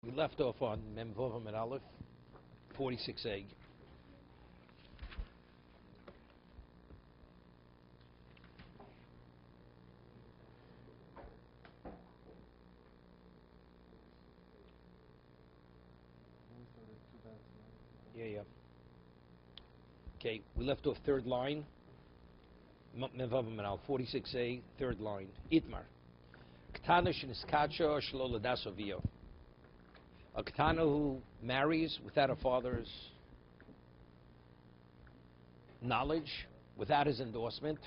We left off on Mem Vav and Aleph, 46a. Yeah. Okay, we left off third line. Mem Vav and Aleph, 46a, third line. Itmar. Ktana sheniskacha shelo ladas avio. A Ketana who marries without a father's knowledge, without his endorsement.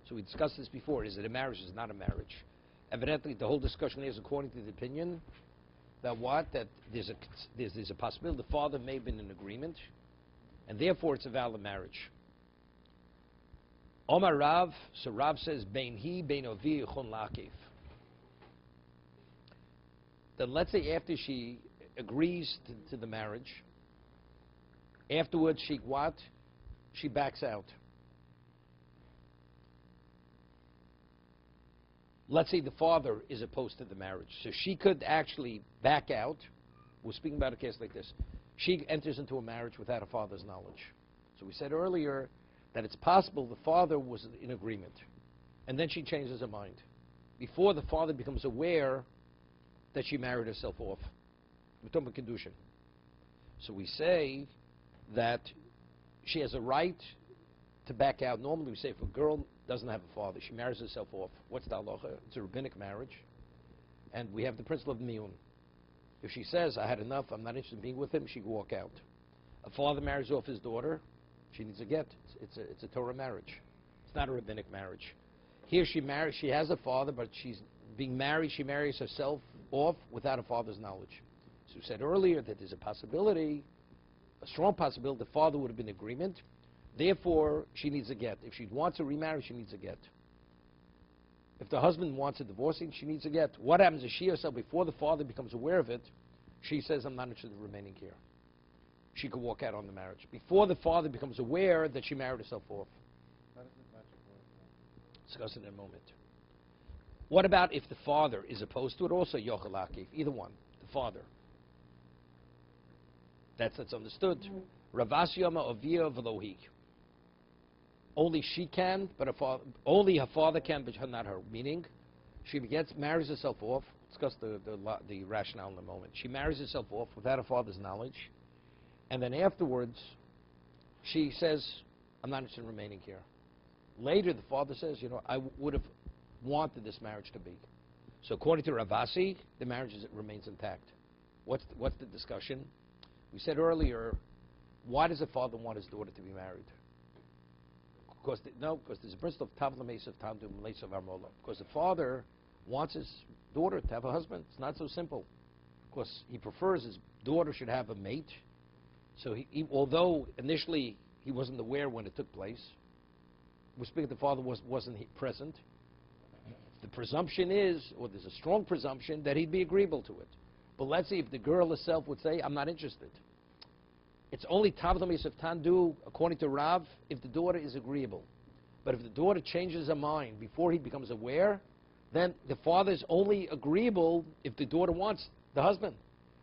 So we discussed this before. Is it a marriage? Is it not a marriage? Evidently, the whole discussion is according to the opinion that that there's a possibility the father may have been in agreement, and therefore it's a valid marriage. Omar Rav, so Rav says, Bein hi, bein ovi, chon lakiv. Then let's say after she agrees to the marriage, afterwards she backs out. Let's say the father is opposed to the marriage. So she could actually back out. We're speaking about a case like this. She enters into a marriage without a father's knowledge. So we said earlier that it's possible the father was in agreement, and then she changes her mind. Before the father becomes aware that she married herself off. We're talking about Kedushin. So we say that she has a right to back out. Normally we say if a girl doesn't have a father, she marries herself off. What's the halacha? It's a rabbinic marriage. And we have the principle of miyun. If she says, I had enough, I'm not interested in being with him, she can walk out. A father marries off his daughter, she needs a get. It's a Torah marriage. It's not a rabbinic marriage. Here she has a father, but she's being married, she marries herself off without a father's knowledge. So we said earlier that there's a possibility, a strong possibility, the father would have been in agreement. Therefore, she needs a get. If she wants to remarry, she needs a get. If the husband wants a divorcing, she needs a get. What happens if she herself, before the father becomes aware of it, she says, I'm not interested in remaining here. She could walk out on the marriage. Before the father becomes aware that she married herself off. How does this magic work? Discuss it in a moment. What about if the father is opposed to it? Also, Yochel Akiv. Either one. The father. That's understood. Ravas Yoma Ovia Velohi. Only she can, but only her father can, but not her. Meaning, she marries herself off. Discuss the rationale in a moment. She marries herself off without her father's knowledge, and then afterwards, she says, I'm not interested in remaining here. Later, the father says, I would have wanted this marriage to be. So according to Ravasi, the marriage remains intact. What's the discussion? We said earlier, why does a father want his daughter to be married? Because there's a principle of Tav L'Meis of Tandu L'Meis of Armola. Because the father wants his daughter to have a husband. It's not so simple. Because he prefers his daughter should have a mate. So although initially he wasn't aware when it took place, we're speaking the father wasn't present. The presumption is, or there's a strong presumption, that he'd be agreeable to it. But let's see if the girl herself would say, I'm not interested. It's only Tav L'Meis of Tandu, according to Rav, if the daughter is agreeable. But if the daughter changes her mind before he becomes aware, then the father is only agreeable if the daughter wants the husband.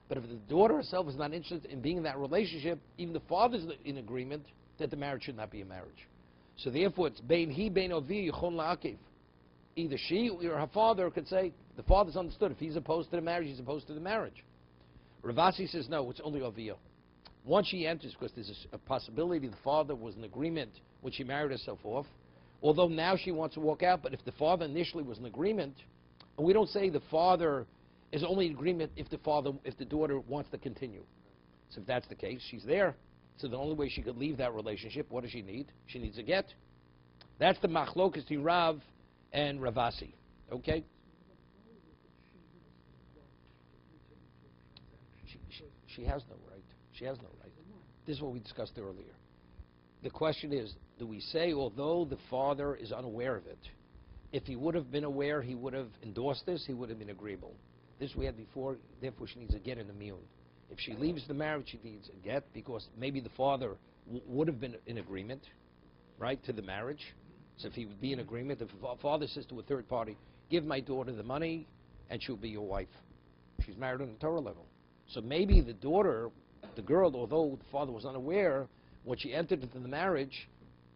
But if the daughter herself is not interested in being in that relationship, even the father is in agreement that the marriage should not be a marriage. So therefore, it's Bein hi, bein ovi, yichon la'akiv. Either she or her father could say, the father's understood. If he's opposed to the marriage, he's opposed to the marriage. Ravasi says, no, it's only Oviyah. Once she enters, because there's a possibility the father was in agreement when she married herself off, although now she wants to walk out, but if the father initially was in agreement, and we don't say the father is only in agreement if the daughter wants to continue. So if that's the case, she's there. So the only way she could leave that relationship, what does she need? She needs a get. That's the machlokas between Rav and Ravasi. Okay? She has no right. She has no right. This is what we discussed earlier. The question is, do we say, although the father is unaware of it, if he would have been aware, he would have endorsed this, he would have been agreeable. This we had before, therefore she needs a get in the miyun. If she leaves the marriage, she needs a get, because maybe the father would have been in agreement, right, to the marriage. So if he would be in agreement, if a father says to a third party, give my daughter the money and she'll be your wife. She's married on the Torah level. So maybe the daughter, the girl, although the father was unaware, when she entered into the marriage,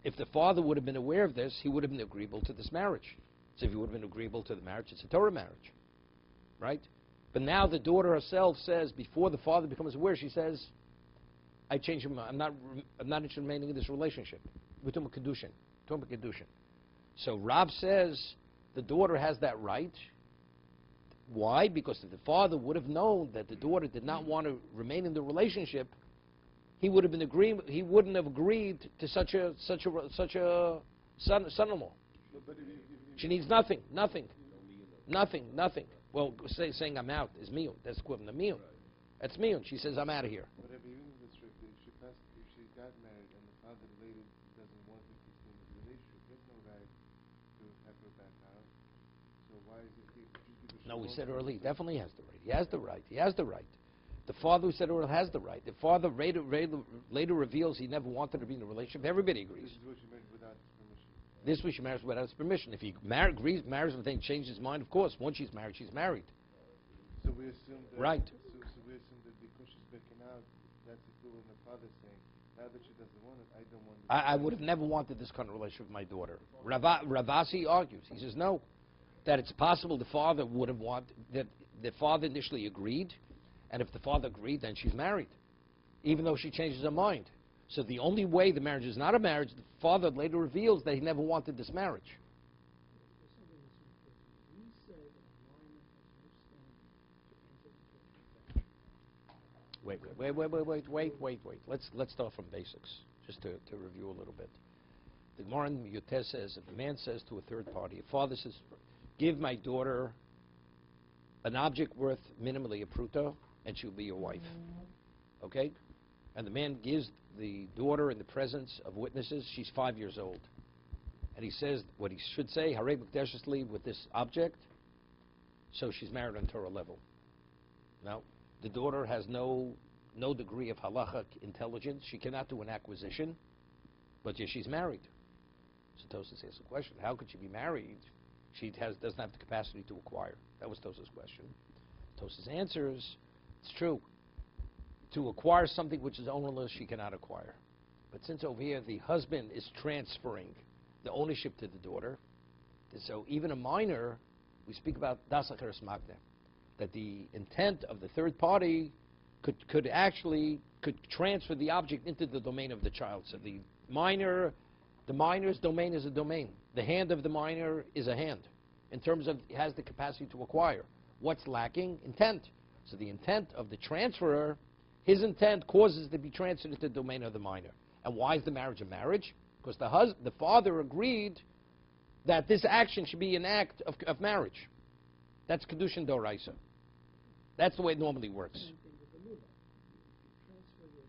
if the father would have been aware of this, he would have been agreeable to this marriage. So if he would have been agreeable to the marriage, it's a Torah marriage. Right? But now the daughter herself says, before the father becomes aware, she says, I changed my mind. I'm not interested in remaining in this relationship. We're talking about Kedushin. So Rav says the daughter has that right. Why? Because if the father would have known that the daughter did not want to remain in the relationship, he would have been he wouldn't have agreed to such a son-in-law. She needs nothing. Well, saying I'm out is miyun. That's equivalent to miyun. That's miyun. She says I'm out of here. But even if it's strict, if she got married and the father later doesn't want to continue the relationship, there's no right to have her back out. So why is it? No, we said earlier, he definitely has the right. He has the right. The father who said earlier has the right. The father later reveals he never wanted to be in a relationship. Everybody agrees. This is what she married without his permission. This way she marries without his permission. If he marries and then changes his mind, of course, once she's married, she's married. So we assume that. Right. So we assume that because she's backing out, that's equivalent to the father saying, now that she doesn't want it, I don't want it. I would have never wanted this kind of relationship with my daughter. Ravasi argues. He says no, that it's possible the father would have wanted, that the father initially agreed, and if the father agreed, then she's married, even though she changes her mind. So the only way the marriage is not a marriage, the father later reveals that he never wanted this marriage. Wait. Let's start from basics, just to review a little bit. The Gemara in Yoteh says, if a man says to a third party, a father says, give my daughter an object worth minimally a pruta, and she'll be your wife. Okay? And the man gives the daughter in the presence of witnesses, she's 5 years old. And he says what he should say, Harei B'Kedeshesli, with this object, so she's married on Torah level. Now, the daughter has no degree of halachic intelligence. She cannot do an acquisition, but yes, she's married. So Tosas asks the question, how could she be married? She doesn't have the capacity to acquire. That was Tosas' question. Tosas answers, it's true. To acquire something which is ownerless, she cannot acquire. But since over here the husband is transferring the ownership to the daughter, so even a minor, we speak about dasacheres magna, that the intent of the third party could transfer the object into the domain of the child. So the minor's domain is a domain. The hand of the minor is a hand, in terms of it has the capacity to acquire. What's lacking? Intent. So the intent of the transferor, his intent causes it to be transferred into the domain of the minor. And why is the marriage a marriage? Because the father agreed that this action should be an act of marriage. That's Kedushin Doraisa. That's the way it normally works.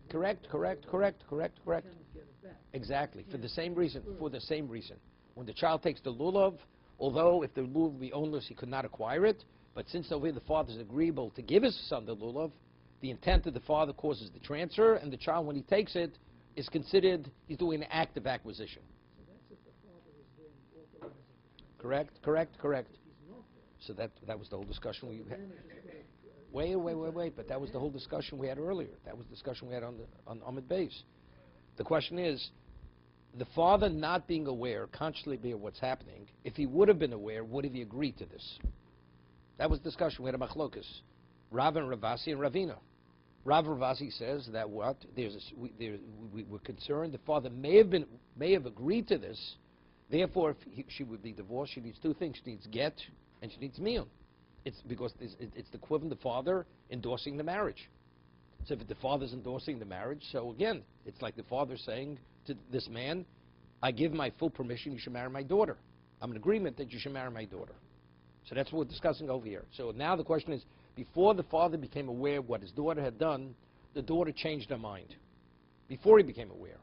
Correct. Exactly. For the same reason. When the child takes the lulav, although if the lulav be ownless, he could not acquire it, but since over here the father is agreeable to give his son the lulav, the intent of the father causes the transfer, and the child, when he takes it, is considered, he's doing an act of acquisition. So that's if the father is then authorizing the Correct. He's not So there. that was the whole discussion we had. The man is just gonna, Wait, but that was the whole discussion we had earlier. That was the discussion we had on Ahmed Beis. The question is, the father not being aware, consciously aware of what's happening, if he would have been aware, would have he agreed to this? That was the discussion. We had a machlokas. Rav and Ravasi and Ravina. Rav Ravasi says that what? We're concerned the father may have agreed to this. Therefore, if she would be divorced, she needs two things. She needs get and she needs miyun. It's because it's the equivalent of the father endorsing the marriage. So if the father's endorsing the marriage, so again, it's like the father saying to this man, I give my full permission, you should marry my daughter. I'm in agreement that you should marry my daughter. So that's what we're discussing over here. So now the question is, before the father became aware of what his daughter had done, the daughter changed her mind. Before he became aware.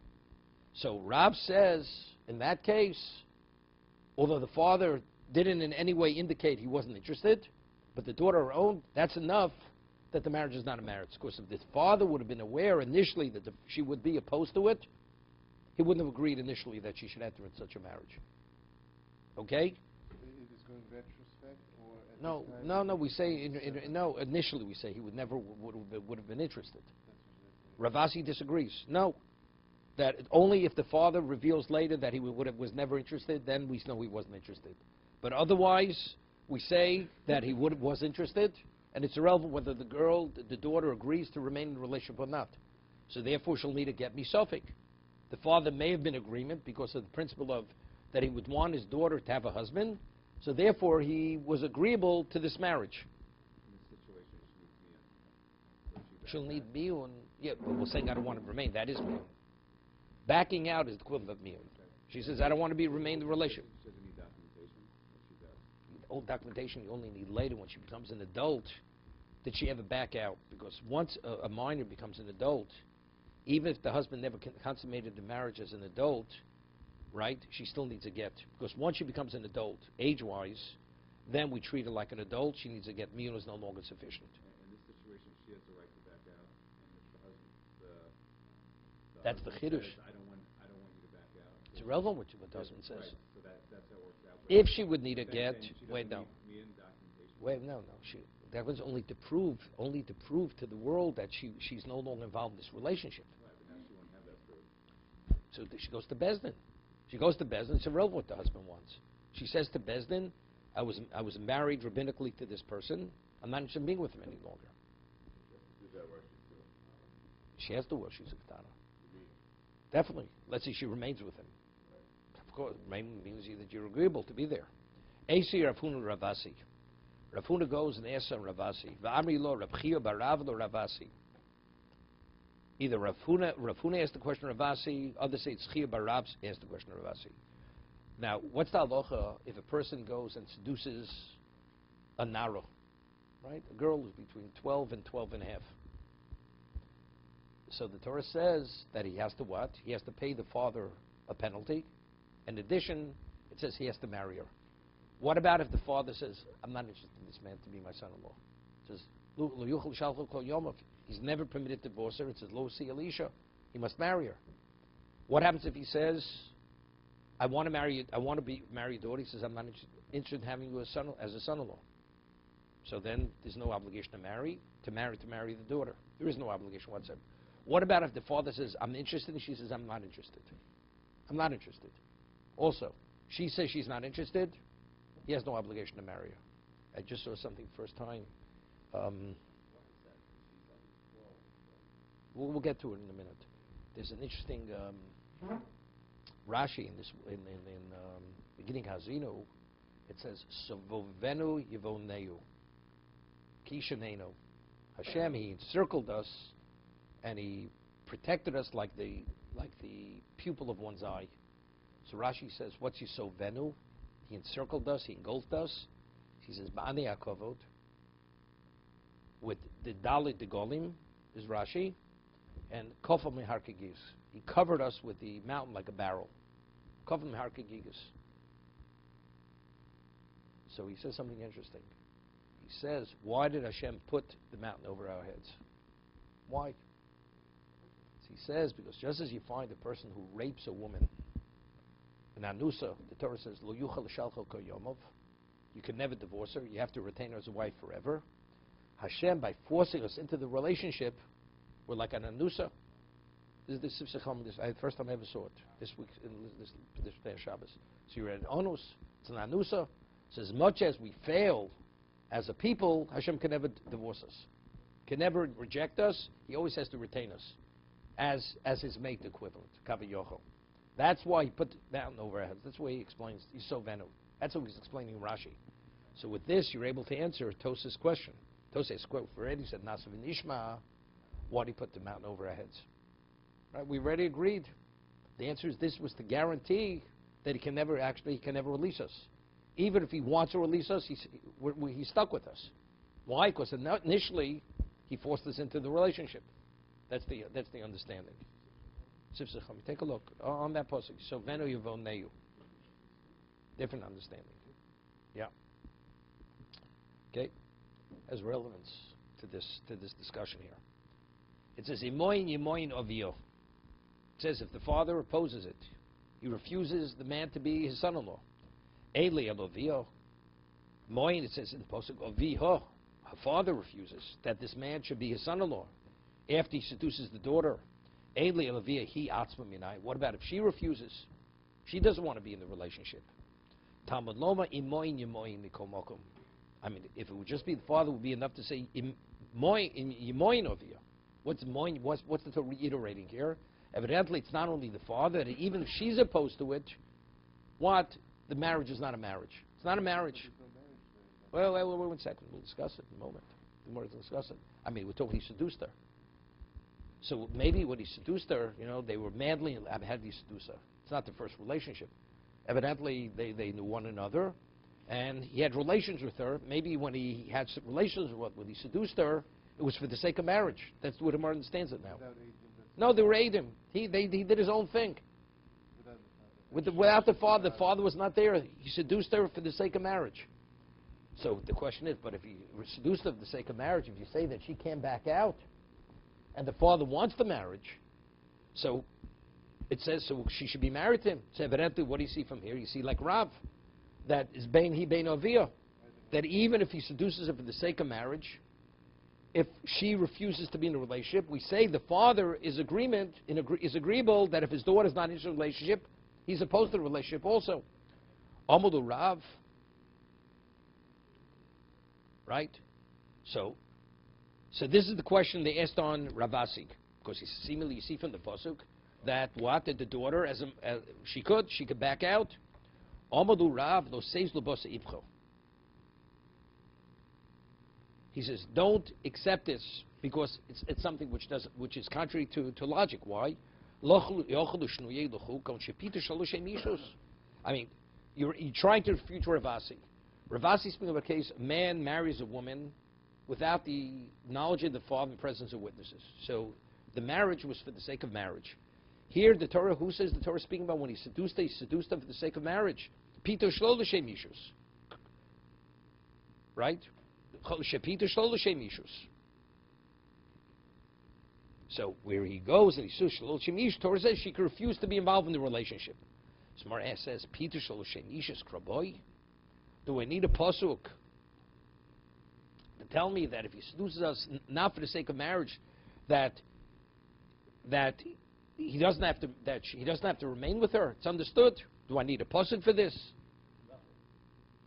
So Rab says, in that case, although the father didn't in any way indicate he wasn't interested, but the daughter her own, that's enough that the marriage is not a marriage. Of course, if the father would have been aware initially that she would be opposed to it, he wouldn't have agreed initially that she should enter in such a marriage. Okay? It is going retrospect or at No, this time? no, no. We say no. Initially, we say he would never would have been interested. That's what Ravasi disagrees. No, that only if the father reveals later that he was never interested, then we know he wasn't interested. But otherwise, we say that he was interested, and it's irrelevant whether the daughter agrees to remain in the relationship or not. So therefore, she'll need to get me sophic. The father may have been in agreement because of the principle of that he would want his daughter to have a husband. So therefore, he was agreeable to this marriage. In this situation, she needs me. She'll need miyun. Yeah, but we're saying I don't want to remain. That is miyun. Backing out is the equivalent of miyun. She says I don't want to remain in the relationship. She doesn't need documentation. What she does. Old documentation you only need later when she becomes an adult. Did she ever back out? Because once a minor becomes an adult, even if the husband never consummated the marriage as an adult, right, she still needs a get. Because once she becomes an adult, age-wise, then we treat her like an adult. She needs a get. Miyun is no longer sufficient. In this situation, she has the right to back out, and if the husband, That's the husband chiddush. says, I don't want you to back out. It's irrelevant what the husband says. Right, so that's how it works out. If she would need a Then get, she doesn't wait, no. need me in documentation. Wait, no. That was only to prove to the world that she's no longer involved in this relationship. Right, but now she won't have that proof. So she goes to Bezdin. She goes to Bezdin. It's irrelevant what the husband wants. She says to Bezdin, I was married rabbinically to this person. I'm not interested in being with him any longer. She has to work. She's a katana. Definitely. Let's see. She remains with him. Of course, remain means that you're agreeable to be there. Asi Rafuna Ravasi. Rafuna goes and asks on Ravasi. V'amri lo Rabchia barav lo Ravasi. Either Rafuna asked the question of Ravasi, others say it's Chia barav asked the question of Ravasi. Now, what's the halacha if a person goes and seduces a nara, right? A girl who's between 12 and 12 and a half. So the Torah says that he has to what? He has to pay the father a penalty. In addition, it says he has to marry her. What about if the father says, I'm not interested in this man to be my son-in-law? It says, "Lo yuchel shalcho kol yomov." He's never permitted to divorce her. It says, Lo si Elisha. He must marry her. What happens if he says, I want to marry your daughter? He says, I'm not interested in having you as a son-in-law. So then there's no obligation to marry the daughter. There is no obligation whatsoever. What about if the father says, I'm interested, and she says, I'm not interested? I'm not interested. Also, she says she's not interested. He has no obligation to marry her. I just saw something first time. We'll get to it in a minute. There's an interesting Rashi in beginning Hazinu. It says, Sovovenu yivoneu, kishanenu. Hashem, He encircled us, and He protected us like the pupil of one's eye. So Rashi says, what's Yisovenu? He encircled us, He engulfed us. He says, Ba'ani Akovot. With the Dalit Degolim is Rashi, and Kofam Meharkegis. He covered us with the mountain like a barrel. Kofam Meharkegis. So he says something interesting. He says, why did Hashem put the mountain over our heads? Why? He says, because just as you find a person who rapes a woman, an anusa, the Torah says, Lo yuchal shalcho kol yomov. You can never divorce her. You have to retain her as a wife forever. Hashem, by forcing us into the relationship, we're like an anusa. This is the first time I ever saw it. This week, in this day of Shabbos. So you're an onus. It's an anusa. So as much as we fail as a people, Hashem can never divorce us. Can never reject us. He always has to retain us as his mate equivalent, Kavayocho. That's why he put the mountain over our heads. That's why he explains Yisovenu. That's what he's explaining in Rashi. So with this, you're able to answer Tosa's question. Tosa's quote already said, Nasav and Ishma, why did he put the mountain over our heads? Right? We already agreed. The answer is this was to guarantee that he can never release us. Even if he wants to release us, he's stuck with us. Why? Because initially he forced us into the relationship. That's the understanding. Take a look on that pasuk. So venu yivoneu. Different understanding. Yeah. Okay. Has relevance to this discussion here. It says imoin yimoin ovio. It says if the father opposes it, he refuses the man to be his son-in-law. Eli elovio. Moin, it says in the Pasuk of Viha, her father refuses that this man should be his son-in-law after he seduces the daughter. What about if she refuses? She doesn't want to be in the relationship. I mean, if it would just be the father, it would be enough to say yimoin of you. What's moin? What's the Torah reiterating here? Evidently, it's not only the father. That even if she's opposed to it, what? The marriage is not a marriage. It's not a marriage. Well, wait 1 second. We'll discuss it in a moment. We'll discuss it. I mean, we're talking he seduced her. So maybe when he seduced her, they were madly in love. How did he seduce her? It's not the first relationship. Evidently, they knew one another, and he had relations with her. Maybe when he had relations with when he seduced her, it was for the sake of marriage. That's the way the Gemara understands it now. No, they were Adim. He did his own thing. Without the father. The father was not there. He seduced her for the sake of marriage. So the question is, but if he seduced her for the sake of marriage, if you say that she came back out, and the father wants the marriage, so it says so she should be married to him. So evidently, what do you see from here? You see like Rav, that is bein aviyah, that even if he seduces her for the sake of marriage, if she refuses to be in a relationship, we say the father is agreeable that if his daughter is not in a relationship, he's opposed to the relationship also. Amadu Rav, right? So this is the question they asked on Ravasi, because seemingly you see from the pasuk that the daughter she could back out. Amadu Rav lo seis lobosa ibcho. He says, don't accept this because it's something which is contrary to logic. Why? I mean, you're trying to refute Ravasi. Ravasi speaking of a case, a man marries a woman without the knowledge of the father and presence of witnesses. So the marriage was for the sake of marriage. Here, the Torah, who says the Torah is speaking about when he seduced her for the sake of marriage? Pito shlo l'shem mishus. Right? So where he goes and he says shlo l'shem mishus, Torah says she could refuse to be involved in the relationship. Smart ass says, Pito shlo l'shem mishus kraboy. Do I need a pasuk to tell me that if he seduces us not for the sake of marriage, that he doesn't have to remain with her? It's understood. Do I need a pasuk for this?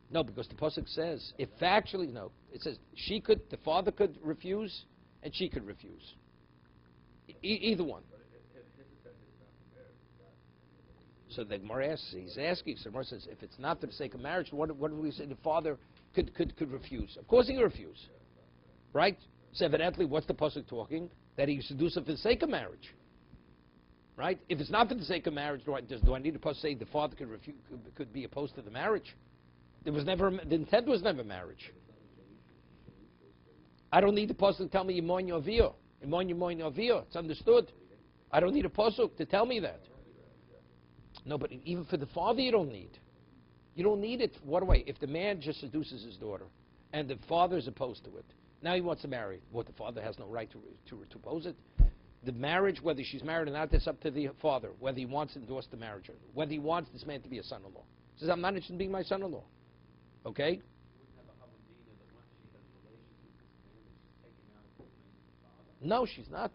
No, because the pasuk says if factually no, it says the father could refuse and she could refuse. Either one. So the Gemara asks, he's asking. So the Gemara says, if it's not for the sake of marriage, what do we say? The father could refuse. Of course he can refuse, right? So evidently, what's the pasuk talking? That he seduced her for the sake of marriage, right? If it's not for the sake of marriage, do I need a pasuk say the father could be opposed to the marriage? The intent was never marriage. I don't need the pasuk to tell me yimoin yavio. It's understood. I don't need a pasuk to tell me that. No, but even for the father, you don't need. You don't need it. What do I? If the man just seduces his daughter, and the father is opposed to it, now he wants to marry. What, the father has no right to oppose it? The marriage, whether she's married or not, that's up to the father. Whether he wants to endorse the marriage, or whether he wants this man to be a son-in-law. He says, I'm not interested in being my son-in-law. Okay? No, she's not.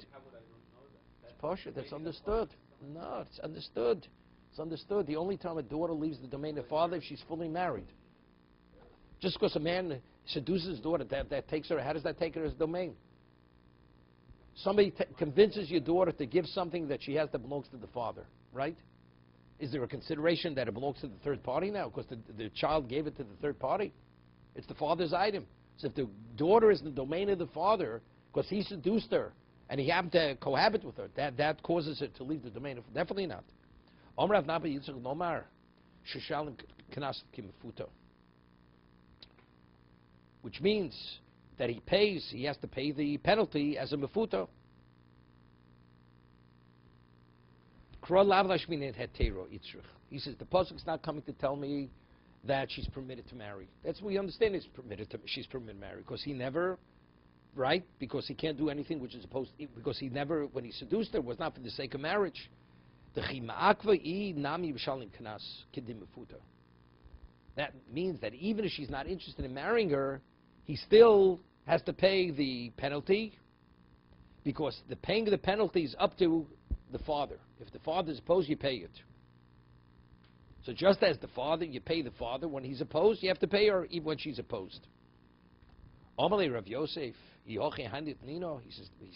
It's partial. That's understood. No, it's understood. It's understood. The only time a daughter leaves the domain of the father if she's fully married. Just because a man seduces his daughter, that takes her. How does that take her as domain? Somebody convinces your daughter to give something that she has that belongs to the father, right? Is there a consideration that it belongs to the third party now because the child gave it to the third party? It's the father's item. So if the daughter is in the domain of the father because he seduced her and he happened to cohabit with her, that causes her to leave the domain of... Definitely not. Which means that he has to pay the penalty as a mefuto. He says the pasuk's not coming to tell me that she's permitted to marry. That's what we understand. She's permitted to marry because he never, right? Because he can't do anything which is opposed. Because he never, when he seduced her, was not for the sake of marriage. The chima akva I nami b'shalim kanas kidim mefuto. That means that even if she's not interested in marrying her, he still has to pay the penalty, because the paying of the penalty is up to the father. If the father is opposed, you pay it. So just as the father, you pay the father when he's opposed, you have to pay her even when she's opposed. Amalei Rav Yosef, he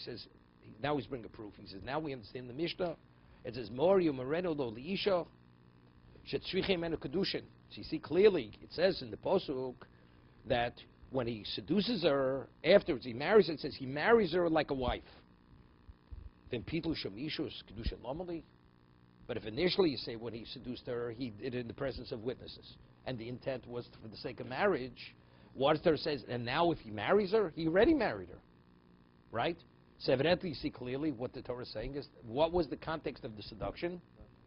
says, now he's bringing a proof. He says, now we understand the Mishnah. It says, Moriu Moreno lo liisha shetzriche menu kedushin. So you see clearly, it says in the Posuk that when he seduces her, afterwards he marries her, it says he marries her like a wife. Then people shemishus kedushin lomali. But if initially you say when he seduced her, he did it in the presence of witnesses, and the intent was for the sake of marriage, what Torah says, and now if he marries her, he already married her. Right? So evidently you see clearly what the Torah is saying is, what was the context of the seduction?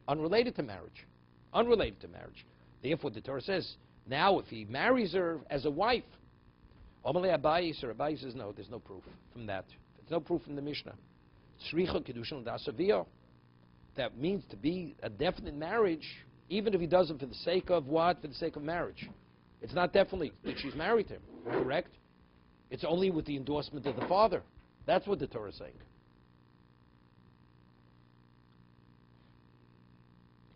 Unrelated to marriage. Unrelated to marriage. Therefore the Torah says, now if he marries her as a wife, Amalei Abaye, Sir Abaye says, no, there's no proof from that. There's no proof from the Mishnah. Tzricha kedushin l'dasaviyah. That means to be a definite marriage, even if he does it for the sake of what? For the sake of marriage. It's not definitely that she's married to him, correct? It's only with the endorsement of the father. That's what the Torah is saying.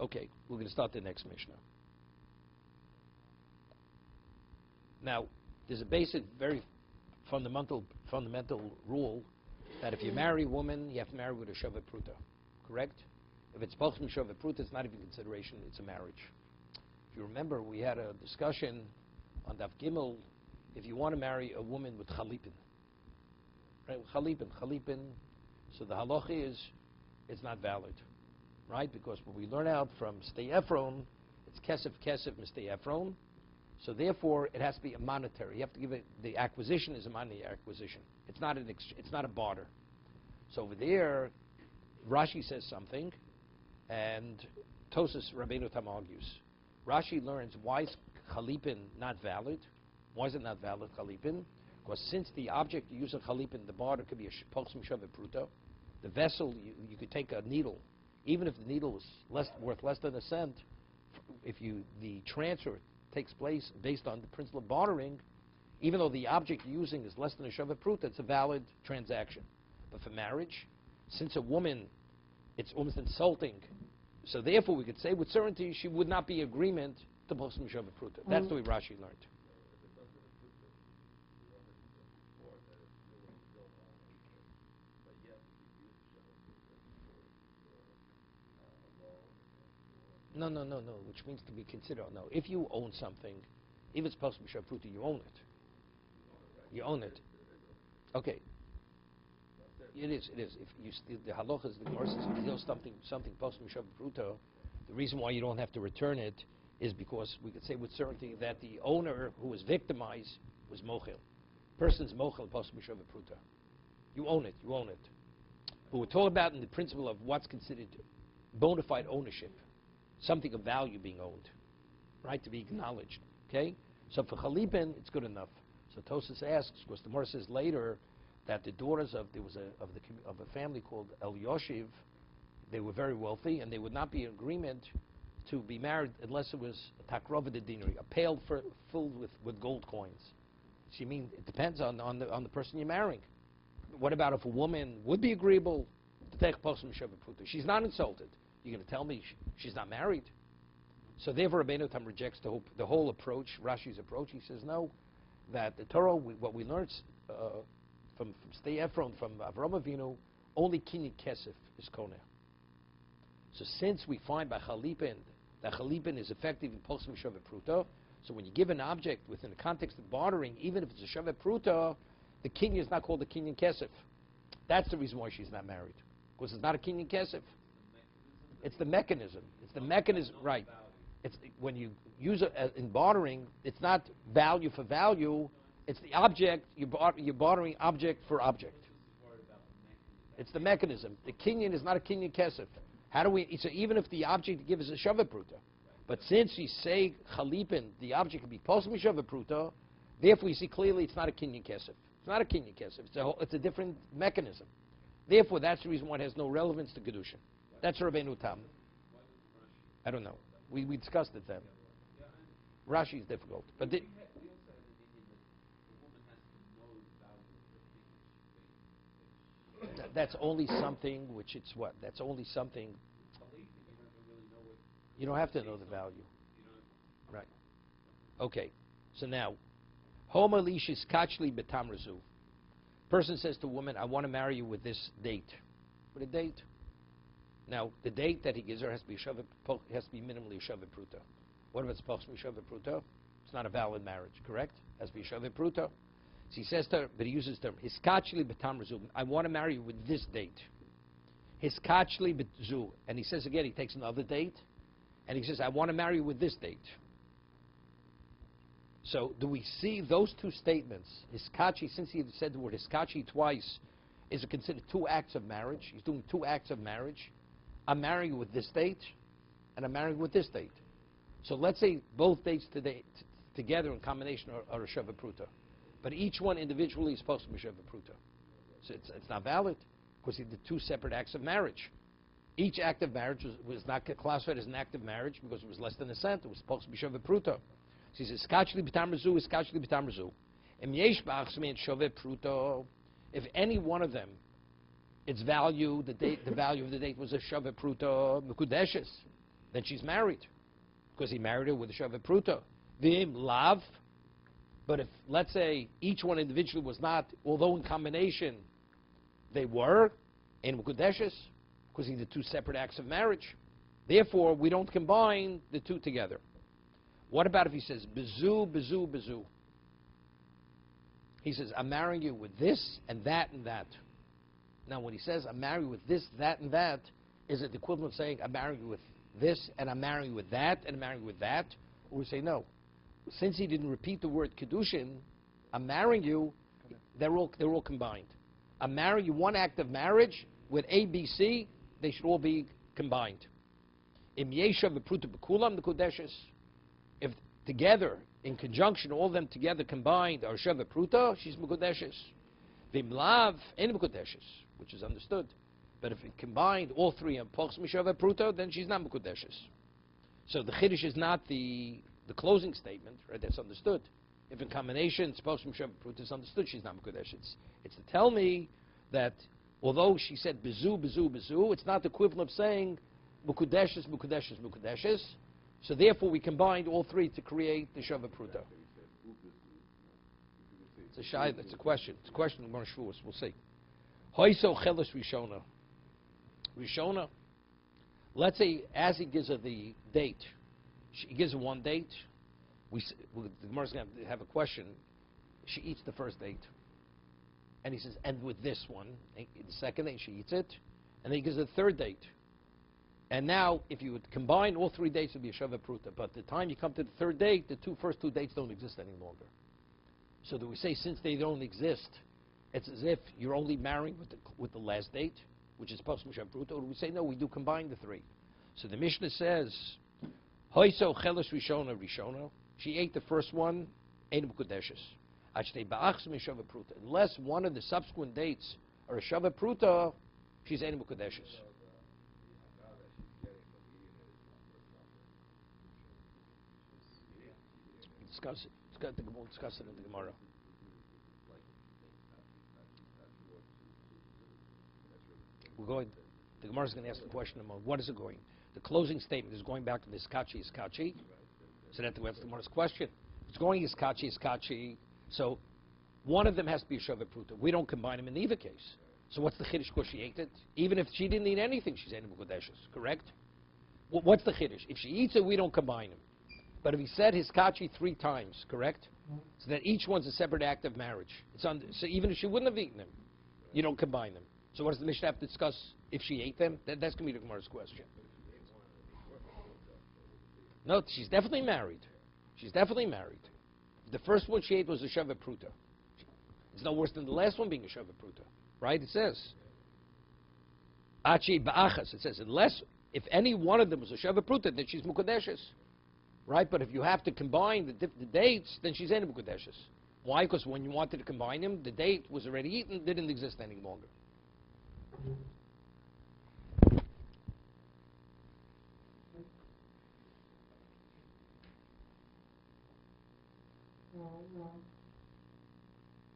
Okay, we're going to start the next Mishnah. Now, there's a basic, very fundamental rule that if you marry a woman, you have to marry with a Shavet Pruta, correct? If it's Pochim Shavet Pruta, it's not even consideration, it's a marriage. If you remember, we had a discussion on Daf Gimel, if you want to marry a woman with Chalipin. Right, Chalipin. So the halacha is, it's not valid. Right? Because what we learn out from Stei Ephron, it's Kesef, Mistei Ephron. So therefore, it has to be a monetary. You have to give it, the acquisition is a money acquisition. It's not it's not a barter. So over there, Rashi says something, and Tosas Rabbeinu Tam argues. Rashi learns, why is Chalipin not valid? Why is it not valid, Chalipin? Because since the object you use a Chalipin, the barter could be a Pochim Shavet Pruta. The vessel, you could take a needle, even if the needle is worth less than a cent, if the transfer takes place based on the principle of bartering, even though the object you're using is less than a Shavet Pruta, it's a valid transaction. But for marriage, since a woman, it's almost insulting, so therefore we could say with certainty she would not be agreement to Pochim Shavet Pruta. That's the way Rashi learned. No, which means to be considered. No, if you own something, if it's Pochim Shavet Pruta, you own it. You own it. Okay. It is. If you steal, the halacha is the Gemara says, if you steal something Pochim Shavet Pruta, the reason why you don't have to return it is because we could say with certainty that the owner who was victimized was mochel. Person's mochel Pochim Shavet Pruta. You own it. But we're talking about in the principle of what's considered bona fide ownership, something of value being owned, right, to be acknowledged. Okay, so for Chalipin, it's good enough. So Tosas asks, because the Gemara says later that the daughters of a family called El Yoshiv, they were very wealthy, and they would not be in agreement to be married unless it was a takrova de dinari, a pail filled with gold coins. She means it depends on the person you're marrying. What about if a woman would be agreeable to take Pochim Shavet Pruta? She's not insulted. You're going to tell me she's not married? So therefore, Rabbeinu Tam rejects the whole approach, Rashi's approach. He says no, that the Torah, what we learned from Stei Ephron, from Avraham Avinu, only Kinyan Kesef is Koneh. So since we find by Chalipin that Chalipin is effective in Pochim Shavet Pruta, so when you give an object within the context of bartering, even if it's a Shavet Pruta, the Kinyan is not called the Kinyan Kesef. That's the reason why she's not married, because it's not a Kinyan Kesef. It's the mechanism. It's the mechanism, right? It's when you use it in bartering, it's not value for value. It's the object. You're bartering object for object. It's the mechanism. The Kinyan is not a Kinyan Kesef. How do we? So even if the object you give is a Shavet Pruta, but since you say Chalipin, the object can be Pochim Shavet Pruta, therefore you see clearly it's not a Kinyan Kesef. It's not a Kinyan Kesef. It's a different mechanism. Therefore, that's the reason why it has no relevance to Kedushin. That's Rabbeinu Tam. I don't know. We discussed it then. Rashi is difficult. But we also have an opinion that the woman has to know the value of the thing that she that's only something which it's what? That's only something. belief, and you don't really know what. You don't have to know the value. You don't. Right. Okay. So now, Homa lishis kachli betamrazu. Person says to a woman, I want to marry you with this date. With a date. Now, the date that he gives her has to be minimally a shavet pruta. What if it's post shavet pruta? It's not a valid marriage, correct? It has to be shavet pruta. So he says to her, but he uses the term, hiskachli betamrazu. I want to marry you with this date. Hiskachli betzu. And he says again, he takes another date, and he says, I want to marry you with this date. So do we see those two statements? Hiskachi, since he said the word hiskachi twice, is it considered two acts of marriage? He's doing two acts of marriage. I'm marrying you with this date, and I'm marrying you with this date. So let's say both dates together in combination are a shavet pruta. But each one individually is supposed to be shavet pruta. So it's not valid, because he did two separate acts of marriage. Each act of marriage was not classified as an act of marriage because it was less than a cent. It was supposed to be shavet pruta. So he says, "Skachli b'tamrazu, skachli b'tamrazu." Im yesh ba'achsmin shavet pruta. If any one of them, its value, the value of the date was a shavet pruta mekudeshes, then she's married, because he married her with a shavet pruta. V'im lav. But if, let's say, each one individually was not, although in combination they were in mekudeshes, because he did two separate acts of marriage. Therefore, we don't combine the two together. What about if he says, bezu, bezu, bezu? He says, I'm marrying you with this and that and that. Now, when he says, I'm marrying you with this, that, and that, is it the equivalent of saying, I'm marrying you with this, and I'm marrying you with that, and I'm marrying you with that? Or we say, no. Since he didn't repeat the word kedushin, I'm marrying you, they're all combined. I'm marrying you one act of marriage with A, B, C, they should all be combined. Im yesha v'pruta b'kulam the kodeshes. If together, in conjunction, all of them together combined are shavet pruta, she's mekodeshes. V'im lav en mekodeshes, which is understood. But if it combined all three and pochs mishavet pruta, then she's not mekodeshes. So the chiddush is not the closing statement, right? That's understood. If in combination, pochs mishavet pruta is understood, she's not mekodeshes. It's to tell me that although she said bezu, bezu, bezu, it's not the equivalent of saying mukudeshes, mukudeshes, mukudeshes. So therefore, we combined all three to create the shavet pruta. It's a shy. It's a question. It's a question of Shavuos. We'll see. Hoiso chelis rishona. Rishona. Let's say as he gives her the date, he gives her one date. The Gemara's going to have a question. She eats the first date. And he says, and with this one, the second date, she eats it. And then he gives her the third date. And now, if you would combine all three dates, it would be a shavet pruta. But the time you come to the third date, the first two dates don't exist any longer. So do we say, since they don't exist, it's as if you're only marrying with the last date, which is post shavet pruta? Or do we say, no, we do combine the three? So the Mishnah says, Hoiso cheles rishona rishona. She ate the first one, ein mukudeshes. Unless one of the subsequent dates are a shavet pruta, she's ein mukudeshes. Discuss it. We'll discuss it in the Gemara. The Gemara is going to ask the question about what is it going? The closing statement is going back to the iskachi. So that's the Gemara's question. It's going iskachi. So one of them has to be a shavet pruta. We don't combine them in either case. So what's the chiddush? Because she ate it. Even if she didn't eat anything, she's eating mukudeshes. Correct? What's the chiddush? If she eats it, we don't combine them. But if he said hiskachi 3 times, correct? So that each one's a separate act of marriage. So even if she wouldn't have eaten them, you don't combine them. So what does the Mishnah have to discuss if she ate them? That's going to be the Gemara's question. No, she's definitely married. She's definitely married. The first one she ate was a shavet pruta. It's no worse than the last one being a shavet pruta. Right? It says. Achi ba'achas. It says, unless, if any one of them was a shavet pruta, then she's mukadeshes. Right? But if you have to combine the dates, then she's in mukadeshes. Why? Because when you wanted to combine them, the date was already eaten, didn't exist any longer.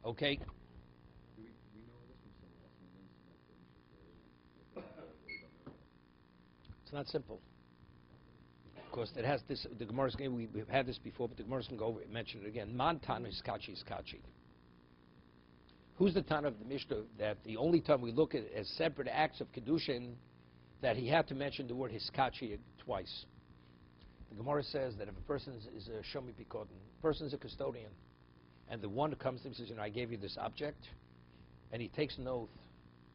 Okay? Do we know this from somewhere else? I mean, this is not the issues really don't know. It's not simple. Of course, it has this. The Gemara's going. We've had this before, but the Gemara's going to go over and mention it again. Man Tana is kachi. Who's the Tana of the Mishnah that the only time we look at as separate acts of kedushin that he had to mention the word hiskachi twice? The Gemara says that if a person is a shomi pikotin, person is a custodian, and the one who comes to him says, I gave you this object, and he takes an oath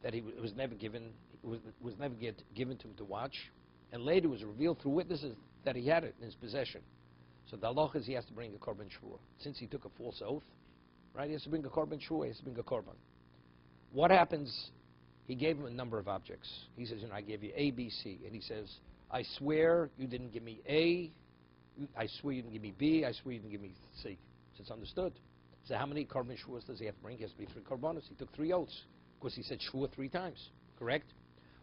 that it was never given, was never given to him to watch, and later it was revealed through witnesses that he had it in his possession. So the halacha is he has to bring a korban shvua. Since he took a false oath, right, he has to bring a korban shvua, he has to bring a korban. What happens? He gave him a number of objects. He says, I gave you A, B, C, and he says, I swear you didn't give me A, I swear you didn't give me B, I swear you didn't give me C. So it's understood. So how many korban shvuas does he have to bring? He has to bring 3 korbanos. He took 3 oaths. Of course, he said shvua 3 times, correct?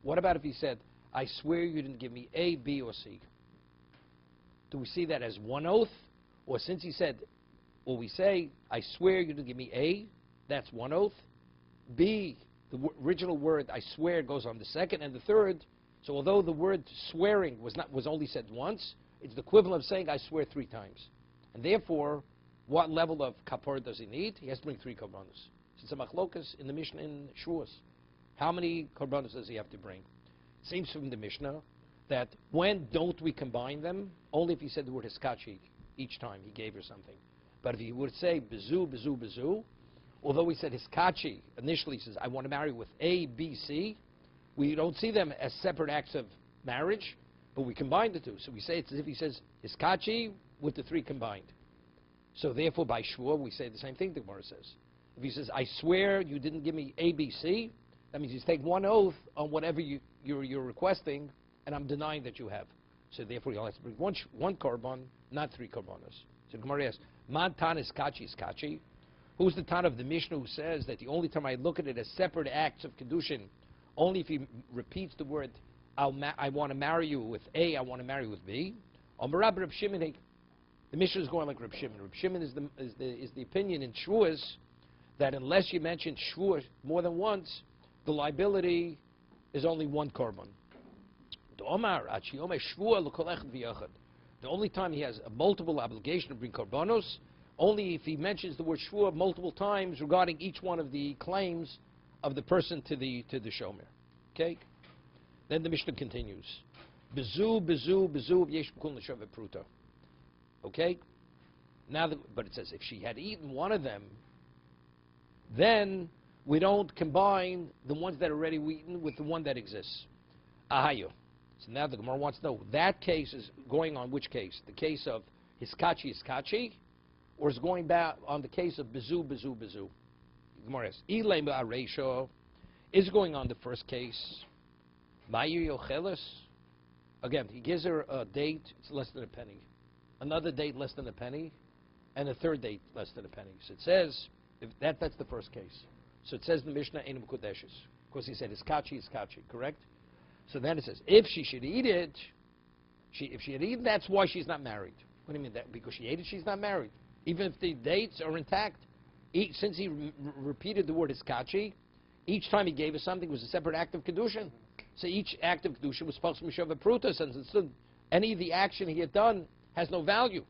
What about if he said, I swear you didn't give me A, B, or C? Do we see that as one oath? Or since he said, well, we say, I swear you didn't give me A, that's one oath. B, the original word, I swear, goes on the second and the third. So although the word swearing was only said once, it's the equivalent of saying, I swear 3 times. And therefore, what level of kapor does he need? He has to bring 3 korbanos. It's a machlokas in the Mishnah in Shavuos. How many korbanos does he have to bring? It seems from the Mishnah that when don't we combine them? Only if he said the word hiskachi each time he gave her something. But if he would say bezu, bezu, bezu, although he said hiskachi, initially he says, I want to marry with A, B, C, we don't see them as separate acts of marriage, but we combine the 2. So we say it's as if he says hiskachi with the 3 combined. So therefore by shvua we say the same thing the Gemara says. If he says, I swear you didn't give me A, B, C, that means he's taking one oath on whatever you're requesting, and I'm denying that you have. So therefore he only has to bring one korban, not 3 korbanos. So the Gemara asks, Man tan is kachi. Who's the Tana of the Mishnah who says that the only time I look at it as separate acts of kedushin, only if he repeats the word, I want to marry you with A, I want to marry you with B? Omerab Reb Shimon, the Mishnah is going like Reb Shimon. Reb Shimon is the opinion in Shvuas that unless you mention Shvuah more than once, the liability is only 1 korban. The only time he has a multiple obligation to bring korbanos, only if he mentions the word shvuah multiple times regarding each one of the claims of the person to the shomer. Okay? Then the Mishnah continues. Bezu, bezu, bezu, yesh b'kul neshaveh pruta. Okay? Now, but it says if she had eaten one of them, then we don't combine the ones that are already eaten with the one that exists. Ahayo. So now the Gemara wants to know, that case is going on which case? The case of hiskachi, or is going back on the case of bezu, bezu, bezu? The Gemara asks, Ilay ma'areisho, is going on the first case. Mayu yocheles. Again, he gives her a date, it's less than a penny. Another date, less than a penny. And a third date, less than a penny. So it says, that's the first case. So it says in the Mishnah, Ein Mekudeshes. Of course, he said, hiskachi, correct? So then it says, if she should eat it, if she had eaten, that's why she's not married. What do you mean that? Because she ate it, she's not married. Even if the dates are intact, since he repeated the word hiskachi, each time he gave her something was a separate act of kedushin. So each act of kedushin was supposed to be shava pruta, since any of the action he had done has no value.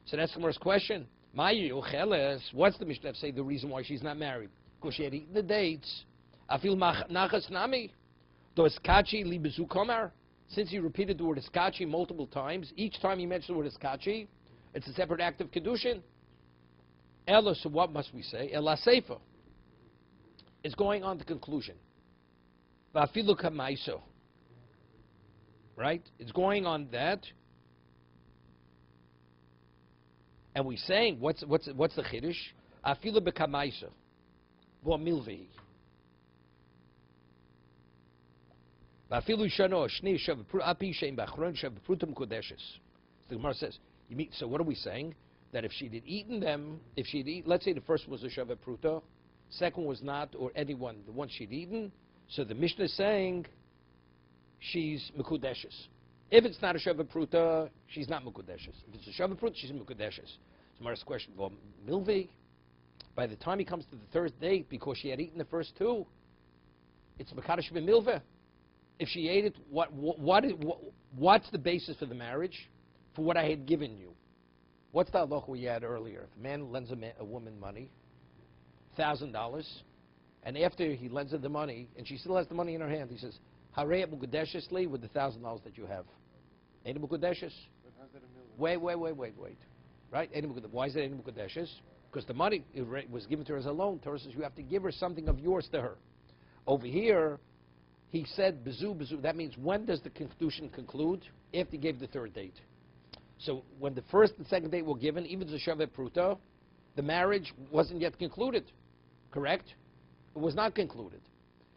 So that's the first question. What's the Mishnah say the reason why she's not married? Because she had eaten the dates. Afil nachas nami. Hiskachi li bezu komar. Since he repeated the word hiskachi multiple times, each time he mentioned the word hiskachi, it's a separate act of kedushin. Ella, so what must we say? Ella seifa. It's going on to conclusion. Vafilu kamaiso. Right? It's going on that. And we're saying, what's the chiddush? Afilu bekamaiso. Vo milvi. So the Gemara says, so what are we saying? That if she'd eaten them, let's say the first was a Shaveh Pruta, second was not, or anyone, the one she'd eaten, so the Mishnah is saying she's Mekudeshes. If it's not a Shaveh Pruta, she's not Mekudeshes. If it's a Shaveh Pruta, she's Mekudeshes. So Gemara's question, well, Milvi, By the time he comes to the third date, because she had eaten the first two, it's Makadosh B'milveh. If she ate it, what's the basis for the marriage? For what I had given you. What's the halacha we had earlier? If a man lends a woman money, $1,000, and after he lends her the money, and she still has the money in her hand, he says, Harei Mukadeshesli with the $1,000 that you have. Ain't it Mukadeshes? But how's that a mill? Wait. Right? Why is it Ain't Mukadeshes? Because the money was given to her as a loan. Torah says you have to give her something of yours to her. Over here, he said, Bezu. That means when does the kedushin conclude? After he gave the third date. So when the first and second date were given, even the Shavet Pruta, the marriage wasn't yet concluded. Correct? It was not concluded.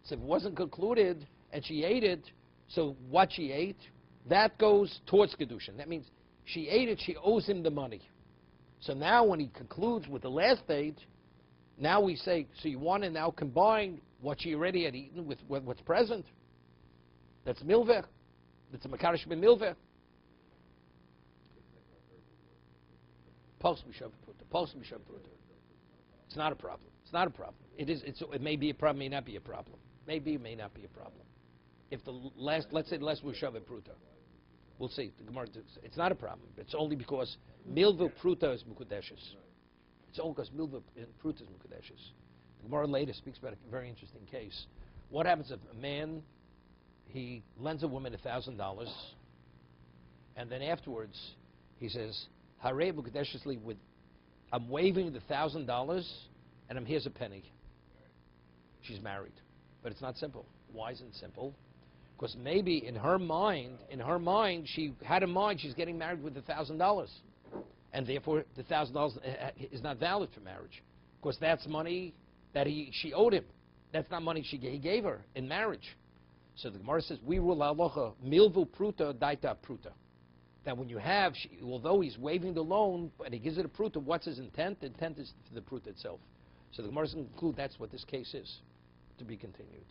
So if it wasn't concluded and she ate it, so what she ate, that goes towards kedushin. That means she ate it, she owes him the money. So now when he concludes with the last date, now we say, so you want to now combine what she already had eaten with what's present. That's milveh. That's a makadosh ben milveh. Post Mishav Pruta. It's not a problem. It's not a problem. It may be a problem, may not be a problem. Maybe, may not be a problem. If the last, let's say the last Mishav Pruta. We'll see. The Gemara, it's not a problem. It's only because milveh pruta is mukadeshes. It's only because milveh pruta is mukadeshes. The Gemara later speaks about a very interesting case. What happens if a man, he lends a woman $1,000, and then afterwards he says, Harei mukadeshesli, I'm waiving the $1,000, and here's a penny. She's married, but it's not simple. Why isn't it simple? Because maybe in her mind, she had in mind she's getting married with $1,000, and therefore the $1,000 is not valid for marriage, because that's money that she owed him. That's not money he gave her in marriage. So the Gemara says we rule halacha milvu pruta daita pruta. That when you have, although he's waiving the loan and he gives it a pruta, what's his intent? The intent is for the pruta itself. So the Gemara doesn't conclude that's what this case is. To be continued.